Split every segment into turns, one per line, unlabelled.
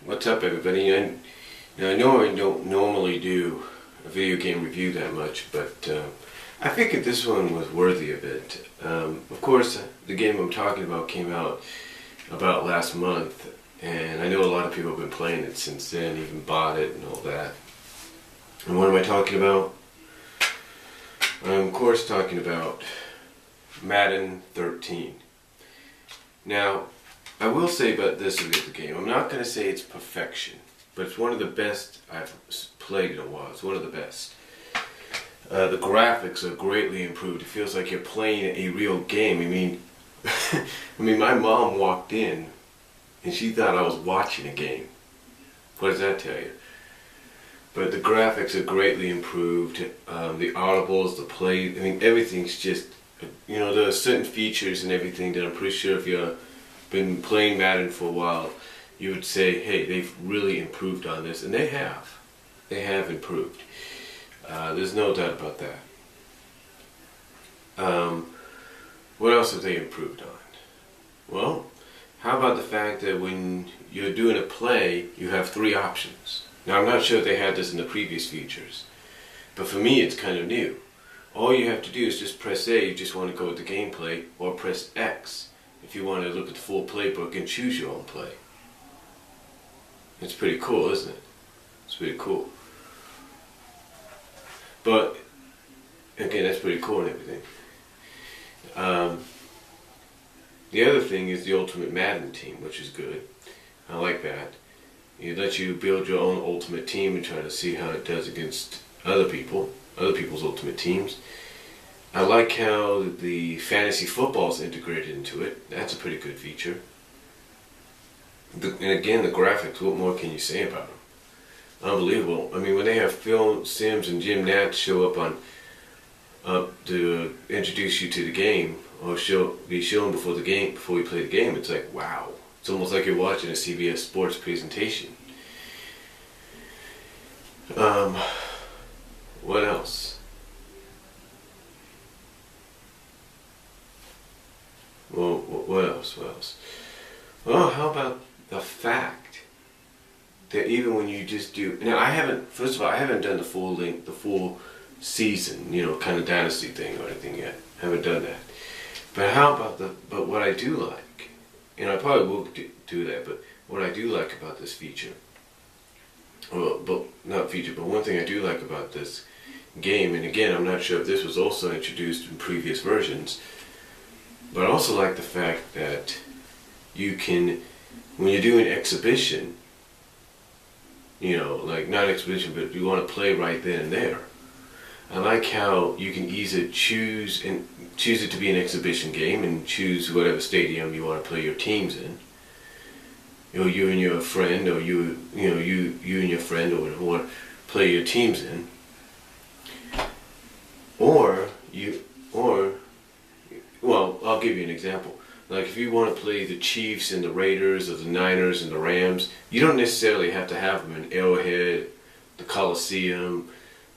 What's up, everybody? I know I don't normally do a video game review that much, but I figured this one was worthy of it. Of course, the game I'm talking about came out about last month, and I know a lot of people have been playing it since then, even bought it and all that. And what am I talking about? I'm, of course, talking about Madden 13. Now, I will say about this with the game, I'm not going to say it's perfection, but it's one of the best I've played in a while. It's one of the best. The graphics are greatly improved. It feels like you're playing a real game. I mean, my mom walked in and she thought I was watching a game. What does that tell you? But the graphics are greatly improved. The audibles, the play, everything's just, there are certain features and everything that I'm pretty sure if you're been playing Madden for a while, you would say, hey, they've really improved on this, and they have. They have improved. There's no doubt about that. What else have they improved on? Well, how about the fact that when you're doing a play, you have 3 options. Now, I'm not sure if they had this in the previous features, but for me, it's kind of new. All you have to do is just press A, you just want to go with the gameplay, or press X if you want to look at the full playbook and choose your own play. It's pretty cool, isn't it? It's pretty cool. But, again, that's pretty cool and everything. The other thing is the Ultimate Madden team, which is good. I like that. It lets you build your own ultimate team and try to see how it does against other people's ultimate teams. I like how the fantasy football is integrated into it. That's a pretty good feature. And again, the graphics, what more can you say about them? Unbelievable. I mean, when they have Phil Simms and Jim Nantz show up to introduce you to the game, or be shown before you play the game, it's like, wow. It's almost like you're watching a CBS Sports presentation. What else? Well, what else? Well, how about the fact that even when you just do... Now, first of all, I haven't done the full season, kind of dynasty thing or anything yet. I haven't done that. But what I do like, and I probably will do that, but what I do like about this feature, but one thing I do like about this game, and again, I'm not sure if this was also introduced in previous versions, but I also like the fact that you can, when you're doing exhibition, like not exhibition, but you want to play right then and there. I like how you can either choose it to be an exhibition game and choose whatever stadium you want to play your teams in. You and your friend, or you and your friend, or want to play your teams in. Well, I'll give you an example. Like if you want to play the Chiefs and the Raiders, or the Niners and the Rams, you don't necessarily have to have them in Arrowhead, the Coliseum,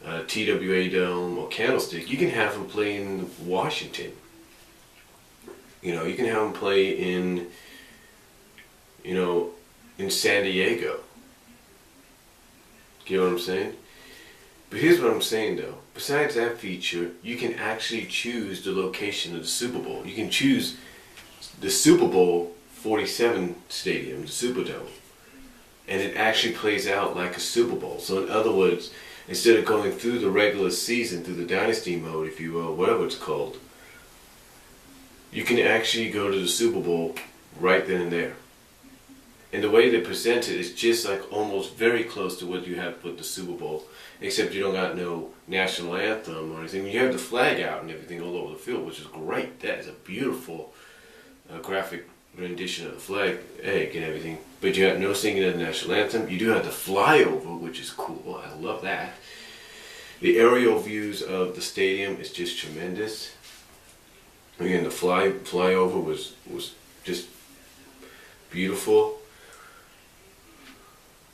TWA Dome, or Candlestick. You can have them play in Washington. You can have them play in San Diego. You know what I'm saying? But here's what I'm saying though. Besides that feature, you can actually choose the location of the Super Bowl. You can choose the Super Bowl 47 stadium, the Superdome. And it actually plays out like a Super Bowl. So in other words, instead of going through the regular season, through the dynasty mode, if you will, whatever it's called, you can actually go to the Super Bowl right then and there. And the way they present it is just like almost very close to what you have with the Super Bowl, except you don't got no national anthem or anything. You have the flag out and everything all over the field, which is great. That is a beautiful graphic rendition of the flag and everything. But you have no singing of the national anthem. You do have the flyover, which is cool. I love that. The aerial views of the stadium is just tremendous. Again, the flyover was just beautiful.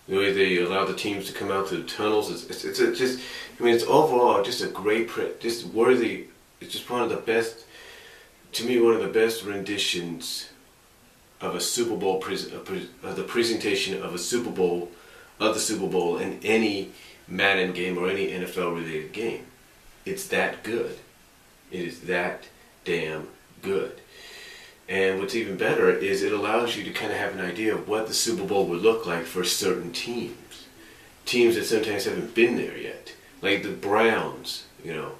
The way they allow the teams to come out to the tunnels, it's overall just a great print, just worthy. It's just one of the best, to me, one of the best renditions of a Super Bowl, the presentation of a Super Bowl, of the Super Bowl in any Madden game or any NFL related game. It's that good. It is that damn good. And what's even better is it allows you to kind of have an idea of what the Super Bowl would look like for certain teams. Teams that sometimes haven't been there yet. Like the Browns, you know.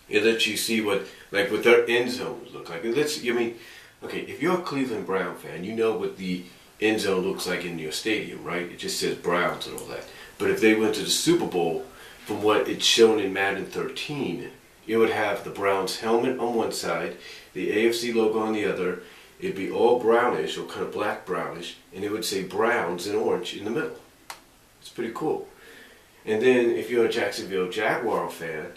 It lets you see what their end zone would look like. Okay, if you're a Cleveland Brown fan, you know what the end zone looks like in your stadium, right? It just says Browns and all that. But if they went to the Super Bowl, from what it's shown in Madden 13, it would have the Browns helmet on one side, the AFC logo on the other. It'd be all brownish or kind of black brownish, and it would say Browns in orange in the middle. It's pretty cool. And then if you're a Jacksonville Jaguar fan,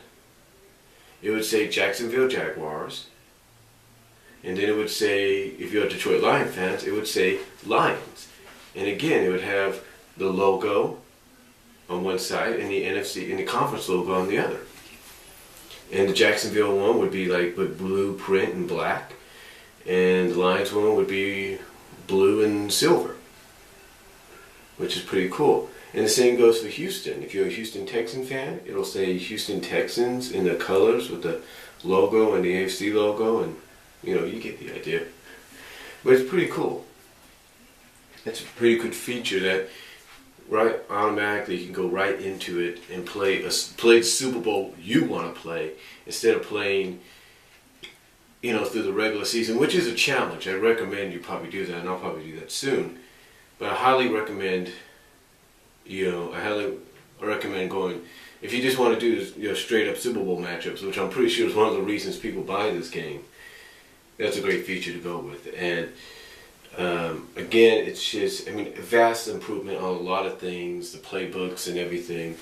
it would say Jacksonville Jaguars. And then it would say, if you're a Detroit Lion fans, it would say Lions. And again, it would have the logo on one side and the NFC and the conference logo on the other. And the Jacksonville one would be like with blue print and black. And the Lions one would be blue and silver, which is pretty cool. And the same goes for Houston. If you're a Houston Texan fan, it'll say Houston Texans in the colors with the logo and the AFC logo, and you know, you get the idea. But it's pretty cool. It's a pretty good feature that right automatically you can go right into it and play the Super Bowl you want to play instead of playing, you know, through the regular season, which is a challenge. I recommend you probably do that, and I'll probably do that soon. But I highly recommend, going, if you just want to do straight up Super Bowl matchups, which I'm pretty sure is one of the reasons people buy this game. That's a great feature to go with. And again, it's just, vast improvement on a lot of things, the playbooks and everything.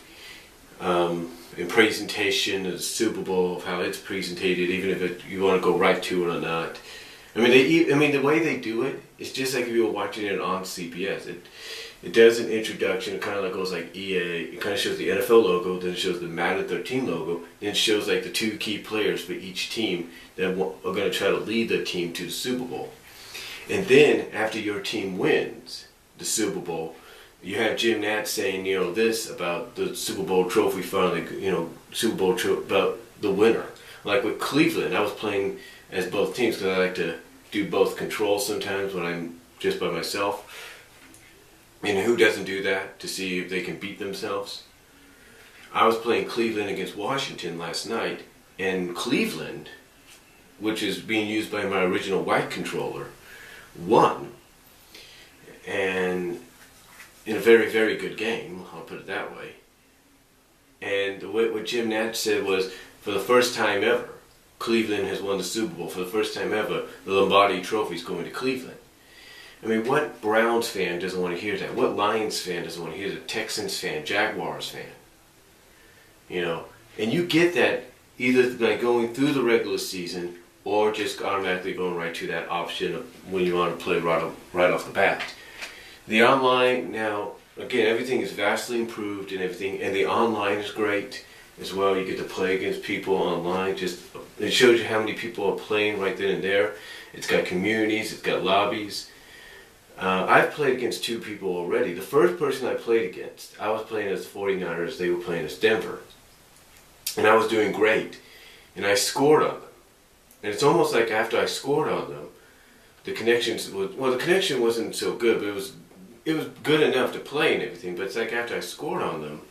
In presentation of the Super Bowl, of how it's presented, even if you want to go right to it or not. The way they do it, it's just like if you were watching it on CBS. It does an introduction. It kind of goes like EA. It kind of shows the NFL logo, then it shows the Madden 13 logo, then it shows like the two key players for each team that are going to try to lead the team to the Super Bowl. And then after your team wins the Super Bowl, you have Jim Nantz saying, this about the Super Bowl trophy finally, about the winner. Like with Cleveland, I was playing as both teams because I like to do both controls sometimes when I'm just by myself. And who doesn't do that to see if they can beat themselves? I was playing Cleveland against Washington last night, and Cleveland, which is being used by my original white controller, won. And in a very, very good game, I'll put it that way. And what Jim Nantz said was, for the first time ever, Cleveland has won the Super Bowl. For the first time ever, the Lombardi Trophy is going to Cleveland. What Browns fan doesn't want to hear that? What Lions fan doesn't want to hear that? Texans fan, Jaguars fan. And you get that either by going through the regular season or just automatically going right to that option of when you want to play right off the bat. The online, now, again, everything is vastly improved and everything, and the online is great as well. You get to play against people online. It shows you how many people are playing right then and there. It's got communities, it's got lobbies. I've played against two people already. The first person I played against, I was playing as the 49ers, they were playing as Denver. And I was doing great. And I scored on them. And it's almost like after I scored on them, the connection wasn't so good, but it was good enough to play and everything, but it's like after I scored on them.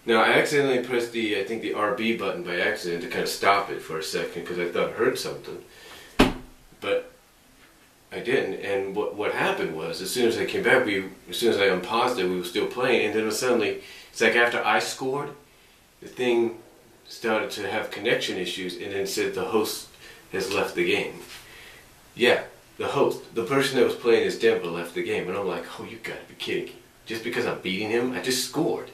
Now, I accidentally pressed the RB button by accident to kind of stop it for a second because I thought I heard something. But I didn't, and what happened was, as soon as I came back, as soon as I unpaused it, we were still playing, and then suddenly, it's like after I scored, the thing started to have connection issues, and then said the host has left the game. Yeah, the host, the person that was playing as Denver left the game, and I'm like, oh, you gotta be kidding me. Just because I'm beating him, I just scored,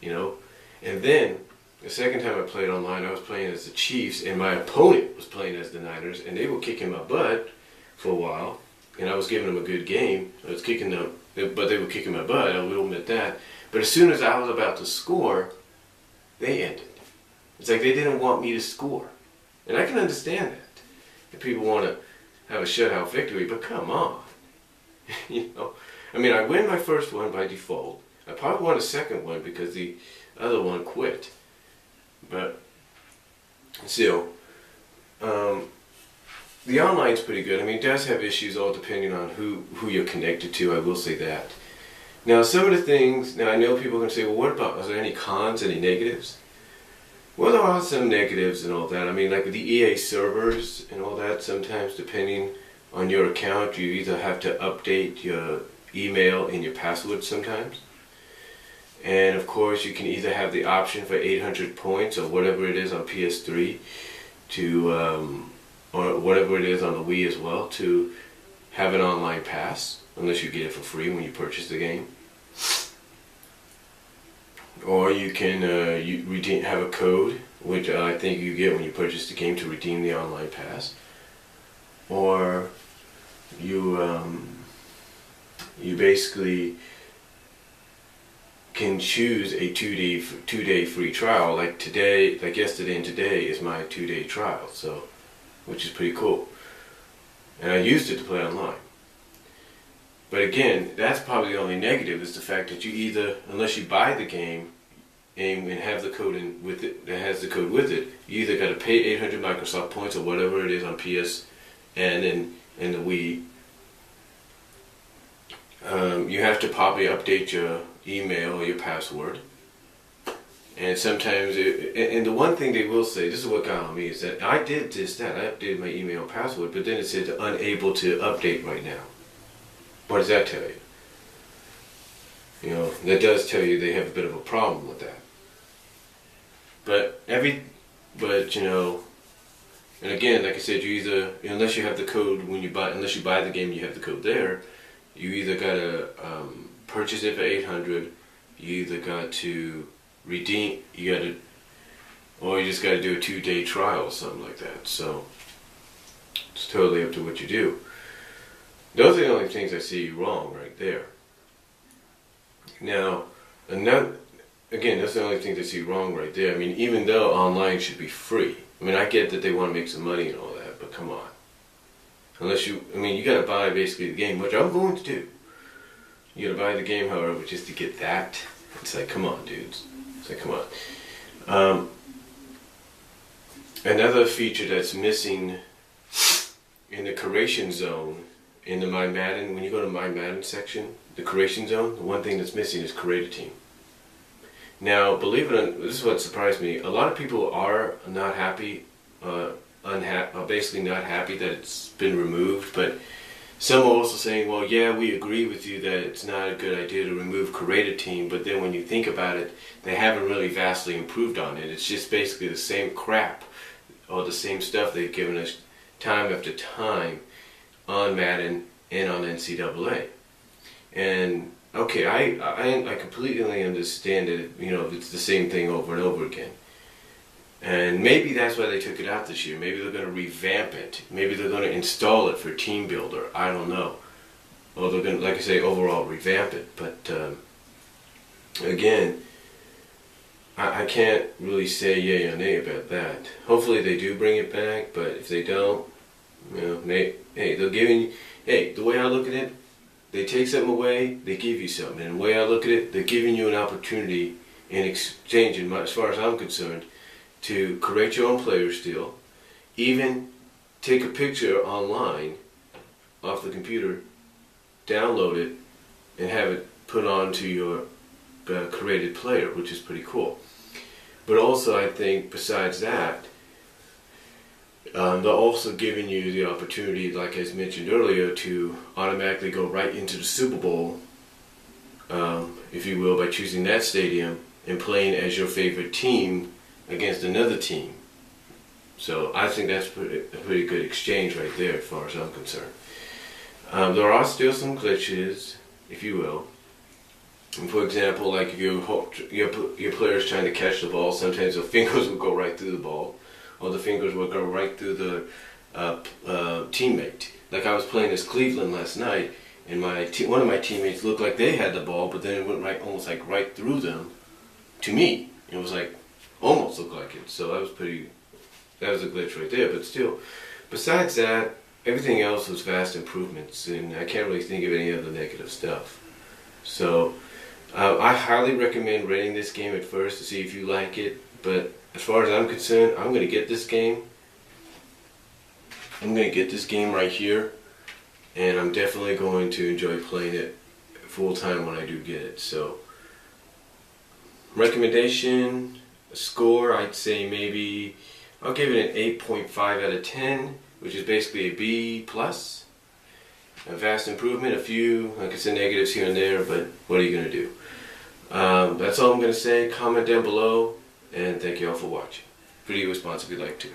And then, the second time I played online, I was playing as the Chiefs, and my opponent was playing as the Niners, and they were kicking my butt for a while, and I was giving them a good game. I was kicking them, but they were kicking my butt, I will admit that. But as soon as I was about to score, they ended. It's like they didn't want me to score. And I can understand that. If people want to have a shutout victory, but come on. You know, I mean, I win my first one by default. I probably won a second one because the other one quit. But still, the online's pretty good. I mean, it does have issues all depending on who you're connected to, I will say that. Now, some of the things, now I know people are going to say, well, what about, are there any cons, any negatives? Well, there are some negatives and all that. I mean, like with the EA servers and all that, sometimes depending on your account, you either have to update your email and your password sometimes. And of course, you can either have the option for 800 points or whatever it is on PS3 to, or whatever it is on the Wii as well, to have an online pass, unless you get it for free when you purchase the game. Or you can have a code, which I think you get when you purchase the game to redeem the online pass. Or you basically can choose a two-day free trial. Like today, like yesterday and today is my 2-day trial, so which is pretty cool. And I used it to play online. But again, that's probably the only negative, is the fact that you either, unless you buy the game and have the code in with it, that has the code with it, you either got to pay 800 Microsoft points or whatever it is on PS and in the Wii. You have to probably update your email or your password. And sometimes, and the one thing they will say, this is what got on me, is that I did just that. I updated my email and password, but then it said unable to update right now. What does that tell you? You know, that does tell you they have a bit of a problem with that. But you know, and again, like I said, you either, unless you have the code unless you buy the game, you have the code there. You either gotta purchase it for 800. You either got to redeem. Or you just gotta do a 2-day trial or something like that. So it's totally up to what you do. Those are the only things I see wrong right there. Now, again, that's the only thing I see wrong right there. I mean, even though online should be free. I mean, I get that they want to make some money and all that, but come on. Unless you gotta buy basically the game, which I'm going to do. You gotta buy the game, however, just to get that. It's like, come on, dudes. It's like, come on. Another feature that's missing in the creation zone, in the My Madden, when you go to My Madden section, the creation zone, the one thing that's missing is create a team. Now, believe it or not, this is what surprised me. A lot of people are not happy, basically not happy that it's been removed, but some are also saying, well, yeah, we agree with you that it's not a good idea to remove create a team, but then when you think about it, they haven't really vastly improved on it. It's just basically the same crap, or the same stuff they've given us time after time on Madden and on NCAA. And okay, I completely understand that, you know, it's the same thing over and over again. And maybe that's why they took it out this year. Maybe they're going to revamp it. Maybe they're going to install it for Team Builder. I don't know. Or they're going to, like I say, overall revamp it. But again, I can't really say yay or nay about that. Hopefully they do bring it back, but if they don't, you know, hey, they're giving you, hey, the way I look at it, they take something away, they give you something. And the way I look at it, they're giving you an opportunity in exchange, as far as I'm concerned, to create your own player still, even take a picture online off the computer, download it, and have it put onto your created player, which is pretty cool. But also, I think, besides that, they're also giving you the opportunity, like as mentioned earlier, to automatically go right into the Super Bowl, if you will, by choosing that stadium and playing as your favorite team against another team. So I think that's a pretty good exchange right there as far as I'm concerned. There are still some glitches, if you will. And for example, like if your player's trying to catch the ball, sometimes the fingers will go right through the ball, or the fingers will go right through the teammate. Like I was playing as Cleveland last night, and one of my teammates looked like they had the ball, but then it went almost like right through them to me. It was like almost looked like it. So that was a glitch right there. But still, besides that, everything else was vast improvements, and I can't really think of any other negative stuff. So I highly recommend renting this game at first to see if you like it. But as far as I'm concerned, I'm going to get this game. I'm going to get this game right here, and I'm definitely going to enjoy playing it full time when I do get it. So recommendation, a score, I'd say maybe I'll give it an 8.5 out of 10, which is basically a B plus. A vast improvement, a few, like I said, negatives here and there, but what are you going to do? That's all I'm going to say. Comment down below, and thank you all for watching. Video responsibly like to.